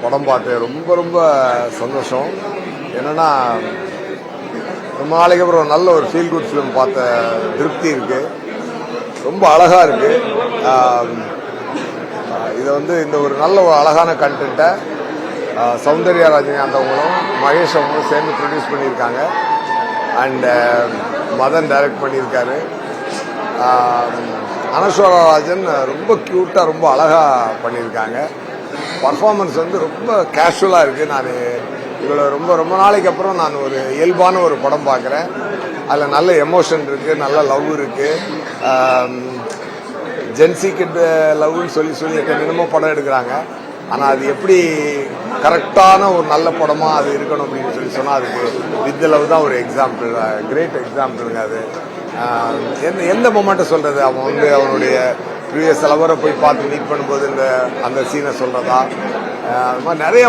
படம் பார்த்தேன். ரொம்ப ரொம்ப சந்தோஷம். என்னன்னா ரொம்ப நாளைக்கு அப்புறம் நல்ல ஒரு ஃபீல் குட் ஃபிலிம் பார்த்த திருப்தி இருக்கு. ரொம்ப அழகா இருக்கு. இதை இந்த ஒரு நல்ல ஒரு அழகான கண்டென்ட்டை சௌந்தர்யா ரஜினிகாந்தவங்களும் மகேஷ் அவங்களும் சேர்ந்து ப்ரொடியூஸ் பண்ணியிருக்காங்க. அண்ட் மதன் டைரக்ட் பண்ணியிருக்காரு. அனஸ்வரா ராஜன் ரொம்ப கியூட்டாக ரொம்ப அழகாக பண்ணியிருக்காங்க. பர்ஃபார்மன்ஸ் ரொம்ப கேஷுவலாக இருக்குது. நான் இவ்வளோ ரொம்ப ரொம்ப நாளைக்கு அப்புறம் நான் ஒரு இயல்பான ஒரு படம் பார்க்குறேன். அதில் நல்ல எமோஷன் இருக்குது, நல்ல லவ் இருக்குது. ஜென்சி கிட்ட லவ்னு சொல்லி என்னென்னமோ படம் எடுக்கிறாங்க. ஆனால் அது எப்படி கரெக்டான ஒரு நல்ல படமாக அது இருக்கணும் அப்படின்னு சொன்னால் அதுக்கு வித் லவ் தான் ஒரு எக்ஸாம்பிள், கிரேட் எக்ஸாம்பிளுங்க. அது எந்த மொமெண்ட்டை சொல்கிறது, அவன் அவனுடைய ப்ரீவியஸ் லவரை போய் பார்த்து மீட் பண்ணும்போது அந்த சீனை சொல்கிறதா, அது மாதிரி நிறைய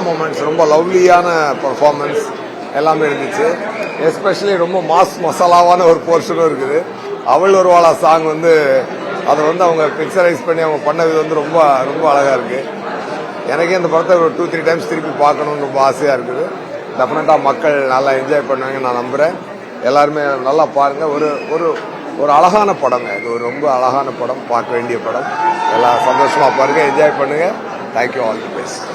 மூமெண்ட்ஸ் ரொம்ப லவ்லியான பர்ஃபார்மன்ஸ் எல்லாமே இருந்துச்சு. எஸ்பெஷலி ரொம்ப மாஸ் மசாலாவான ஒரு போர்ஷனும் இருக்குது. அவள் ஒரு வாழா சாங் அதை அவங்க பிக்சரைஸ் பண்ணி அவங்க பண்ணது ரொம்ப ரொம்ப அழகாக இருக்குது. எனக்கே இந்த படத்தை ஒரு 2-3 டைம்ஸ் திருப்பி பார்க்கணும்னு ரொம்ப ஆசையாக இருக்குது. டெஃபினட்டாக மக்கள் நல்லா என்ஜாய் பண்ணுவாங்க நான் நம்புகிறேன். எல்லாருமே நல்லா பாருங்கள். ஒரு அழகான படங்க. இது ஒரு ரொம்ப அழகான படம், பார்க்க வேண்டிய படம். எல்லாம் சந்தோஷமாக பாருங்கள், என்ஜாய் பண்ணுங்கள். Thank you, all the best.